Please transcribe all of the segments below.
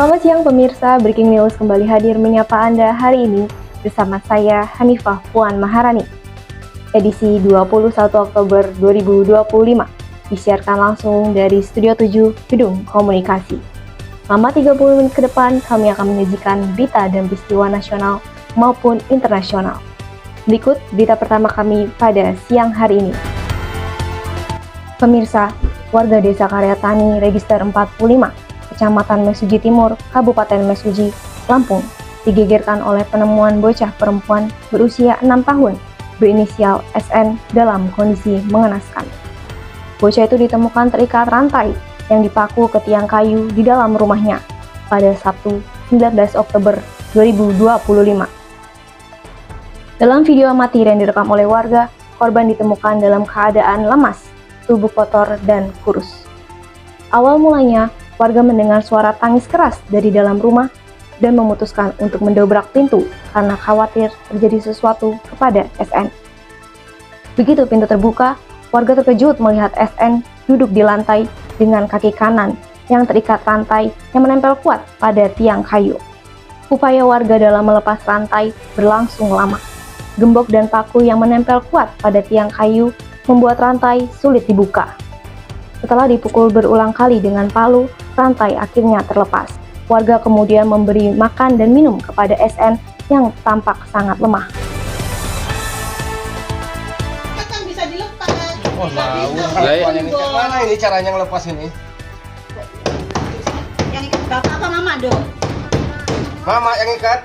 Selamat siang pemirsa, Breaking News kembali hadir menyapa Anda hari ini bersama saya Hanifah Puan Maharani. Edisi 21 Oktober 2025 disiarkan langsung dari Studio 7 Gedung Komunikasi. Selama 30 menit ke depan kami akan menyajikan berita dan peristiwa nasional maupun internasional. Berikut berita pertama kami pada siang hari ini. Pemirsa, warga Desa Karyatani Register 45 Kecamatan Mesuji Timur, Kabupaten Mesuji, Lampung, digegerkan oleh penemuan bocah perempuan berusia 6 tahun berinisial SN dalam kondisi mengenaskan. Bocah itu ditemukan terikat rantai yang dipaku ke tiang kayu di dalam rumahnya pada Sabtu 19 Oktober 2025. Dalam video amatir yang direkam oleh warga, korban ditemukan dalam keadaan lemas, tubuh kotor dan kurus. Awal mulanya, warga mendengar suara tangis keras dari dalam rumah dan memutuskan untuk mendobrak pintu karena khawatir terjadi sesuatu kepada SN. Begitu pintu terbuka, warga terkejut melihat SN duduk di lantai dengan kaki kanan yang terikat rantai yang menempel kuat pada tiang kayu. Upaya warga dalam melepas rantai berlangsung lama. Gembok dan paku yang menempel kuat pada tiang kayu membuat rantai sulit dibuka. Setelah dipukul berulang kali dengan palu, rantai akhirnya terlepas. Warga kemudian memberi makan dan minum kepada SN yang tampak sangat lemah. Kan bisa dilepas. Oh, mana ini caranya ngelepas ini? Yang ikat bapak apa mama dong? Mama yang ikat.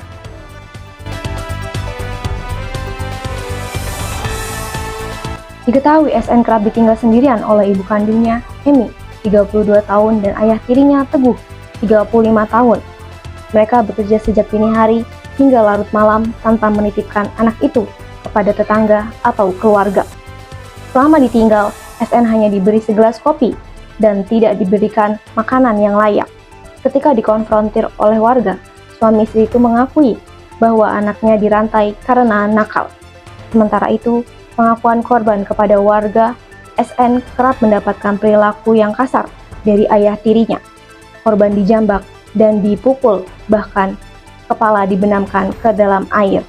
Diketahui SN kerap ditinggal sendirian oleh ibu kandungnya, Emi, 32 tahun, dan ayah tirinya, Teguh, 35 tahun. Mereka bekerja sejak dini hari hingga larut malam tanpa menitipkan anak itu kepada tetangga atau keluarga. Selama ditinggal, SN hanya diberi segelas kopi dan tidak diberikan makanan yang layak. Ketika dikonfrontir oleh warga, suami istri itu mengakui bahwa anaknya dirantai karena nakal. Sementara itu, pengakuan korban kepada warga, SN kerap mendapatkan perilaku yang kasar dari ayah tirinya. Korban dijambak dan dipukul, bahkan kepala dibenamkan ke dalam air.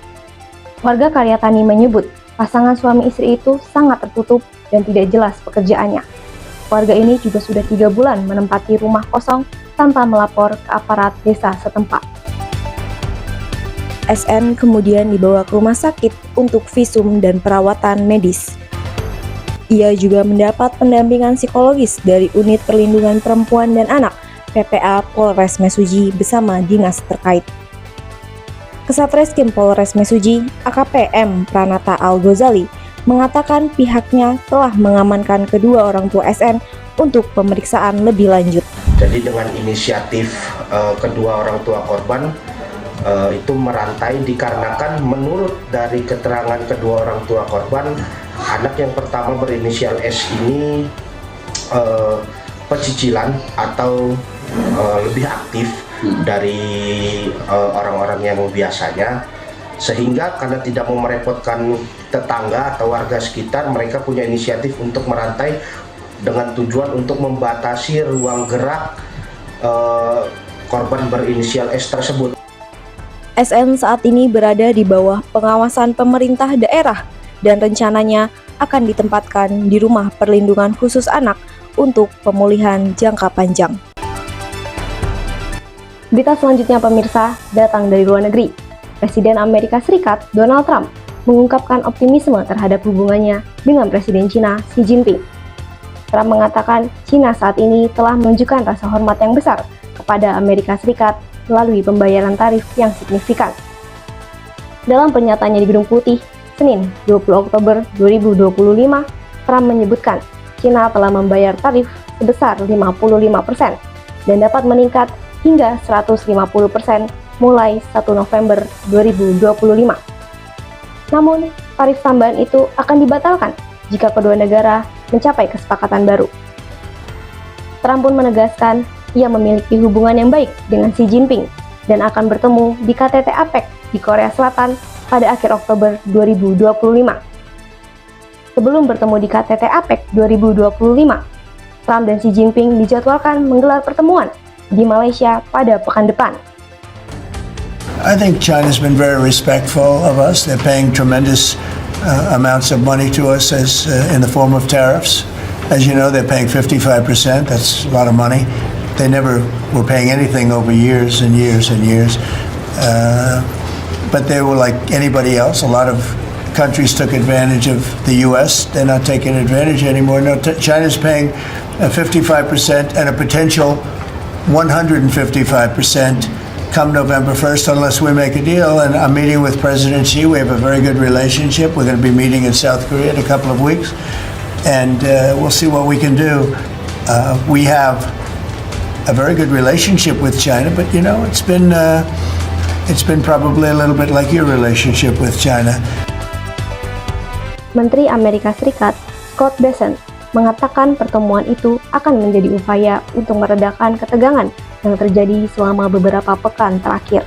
Warga Karyatani menyebut pasangan suami istri itu sangat tertutup dan tidak jelas pekerjaannya. Warga ini juga sudah 3 bulan menempati rumah kosong tanpa melapor ke aparat desa setempat. SN kemudian dibawa ke rumah sakit untuk visum dan perawatan medis. Ia juga mendapat pendampingan psikologis dari Unit Perlindungan Perempuan dan Anak PPA Polres Mesuji bersama dinas terkait. Kasatreskrim Polres Mesuji, AKP M. Pranata Al-Ghazali, mengatakan pihaknya telah mengamankan kedua orang tua SN untuk pemeriksaan lebih lanjut. Jadi dengan inisiatif kedua orang tua korban itu merantai dikarenakan menurut dari keterangan kedua orang tua korban, anak yang pertama berinisial S ini pecicilan atau lebih aktif dari orang-orang yang biasanya, sehingga karena tidak mau merepotkan tetangga atau warga sekitar, mereka punya inisiatif untuk merantai dengan tujuan untuk membatasi ruang gerak korban berinisial S tersebut. SN saat ini berada di bawah pengawasan pemerintah daerah dan rencananya akan ditempatkan di Rumah Perlindungan Khusus Anak untuk pemulihan jangka panjang. Berita selanjutnya pemirsa datang dari luar negeri. Presiden Amerika Serikat Donald Trump mengungkapkan optimisme terhadap hubungannya dengan Presiden Cina Xi Jinping. Trump mengatakan Cina saat ini telah menunjukkan rasa hormat yang besar kepada Amerika Serikat melalui pembayaran tarif yang signifikan. Dalam pernyataannya di Gedung Putih, Senin 20 Oktober 2025, Trump menyebutkan Cina telah membayar tarif sebesar 55% dan dapat meningkat hingga 150% mulai 1 November 2025. Namun, tarif tambahan itu akan dibatalkan jika kedua negara mencapai kesepakatan baru. Trump pun menegaskan ia memiliki hubungan yang baik dengan Xi Jinping dan akan bertemu di KTT APEC di Korea Selatan pada akhir Oktober 2025. Sebelum bertemu di KTT APEC 2025, Trump dan Xi Jinping dijadwalkan menggelar pertemuan di Malaysia pada pekan depan. I think China's been very respectful of us. They're paying tremendous amounts of money to us as in the form of tariffs. As you know, they're paying 55%. That's a lot of money. They never were paying anything over years and years and years. But they were like anybody else. A lot of countries took advantage of the U.S. They're not taking advantage anymore. No, China's paying 55% and a potential 155% come November 1st unless we make a deal. And I'm meeting with President Xi. We have a very good relationship. We're going to be meeting in South Korea in a couple of weeks. And we'll see what we can do. We have a very good relationship with China, but you know, it's been probably a little bit like your relationship with China. Menteri Amerika Serikat Scott Bessent mengatakan pertemuan itu akan menjadi upaya untuk meredakan ketegangan yang terjadi selama beberapa pekan terakhir.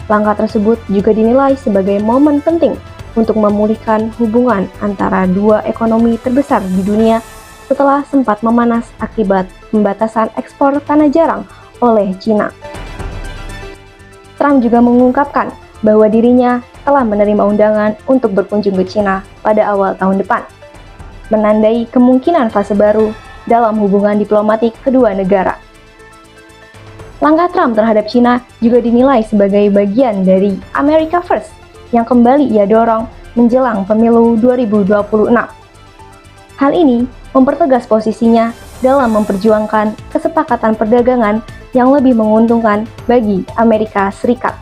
Langkah tersebut juga dinilai sebagai momen penting untuk memulihkan hubungan antara dua ekonomi terbesar di dunia setelah sempat memanas akibat pembatasan ekspor tanah jarang oleh China. Trump juga mengungkapkan bahwa dirinya telah menerima undangan untuk berkunjung ke China pada awal tahun depan, menandai kemungkinan fase baru dalam hubungan diplomatik kedua negara. Langkah Trump terhadap China juga dinilai sebagai bagian dari America First yang kembali ia dorong menjelang pemilu 2026. Hal ini mempertegas posisinya dalam memperjuangkan kesepakatan perdagangan yang lebih menguntungkan bagi Amerika Serikat.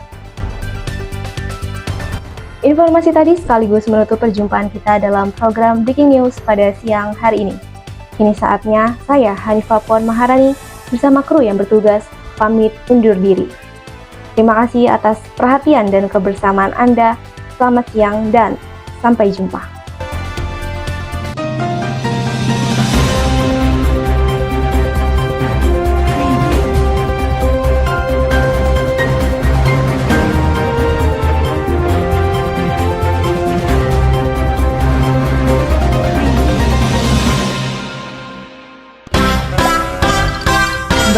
Informasi tadi sekaligus menutup perjumpaan kita dalam program Breaking News pada siang hari ini. Kini saatnya saya, Hanifah Puan Maharani, bersama kru yang bertugas, pamit undur diri. Terima kasih atas perhatian dan kebersamaan Anda. Selamat siang dan sampai jumpa.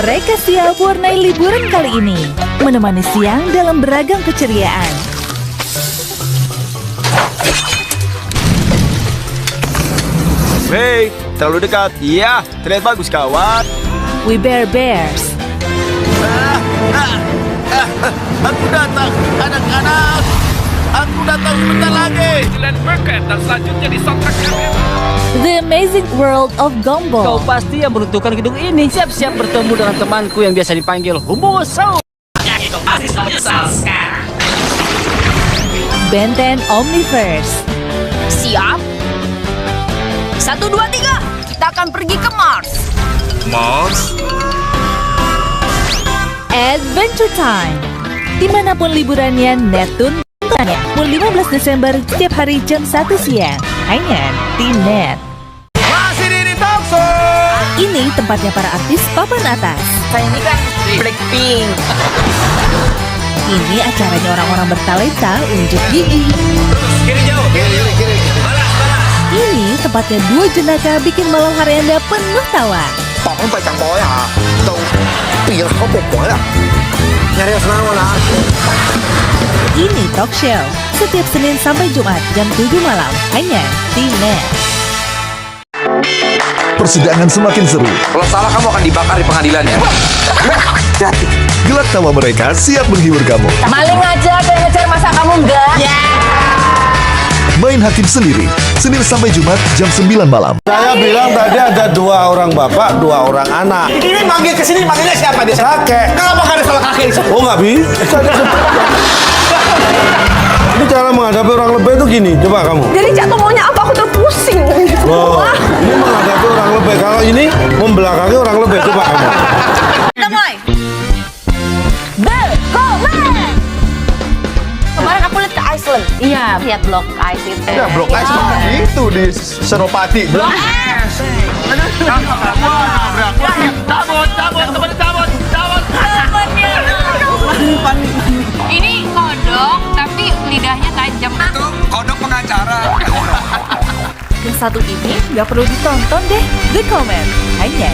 Mereka siap warnai liburan kali ini, menemani siang dalam beragam keceriaan. Hey, terlalu dekat. Iya, terlihat bagus kawan. We Bear Bears. Aku datang, anak-anak. Aku datang sebentar lagi. Glenn Burkett dan selanjutnya di soundtrack The Amazing World of Kau Gumball. pasti yang menentukan gedung ini. Siap-siap bertemu dengan temanku yang biasa dipanggil Humuso. Ben 10 Omniverse. Siap? 1, 2, 3, kita akan pergi ke Mars. Adventure Time. Dimanapun liburannya, Netun tanya. Mulai 15 Desember setiap hari jam 1 siang. Hanya di Net. Masih di Talkshow. Ini tempatnya para artis papan atas. Saya ini kan Blackpink. Ini acaranya orang-orang bertalenta unjuk gigi. Kiri jauh, kiri. Balas. Ini tempatnya dua jenaka bikin malam hari Anda penuh tawa. Ini talk show setiap Senin sampai Jumat jam 7 malam hanya di Net. Persidangan semakin seru. Kalau salah kamu akan dibakar di pengadilan ya. Gelak tawa mereka siap menghibur kamu. Maling aja kayak ngejar, masa kamu enggak? Main hakim sendiri. Senin sampai Jumat jam 9 malam. Saya bilang tadi ada 2 orang bapak, 2 orang anak. Ini manggil ke sini, manggilnya siapa dia? Kakek. Kenapa gak ada salah kakek? Oh nggak bisa. Ini cara menghadapi orang lebay itu gini. Coba kamu. Jadi jatuh maunya apa? Aku terpusing. Oh, ini menghadapi orang lebay. Kalau ini membelakangi orang lebay. Coba kamu. Kita mulai. Komen. Kemarin aku lihat ke Iceland. Iya, lihat blok ice itu. Ya, blok ice seperti itu di Senopati. Blok ice. Ini kodok, tapi lidahnya tajam. Itu kodok pengacara. Yang satu ini nggak perlu ditonton deh. The Comment hanya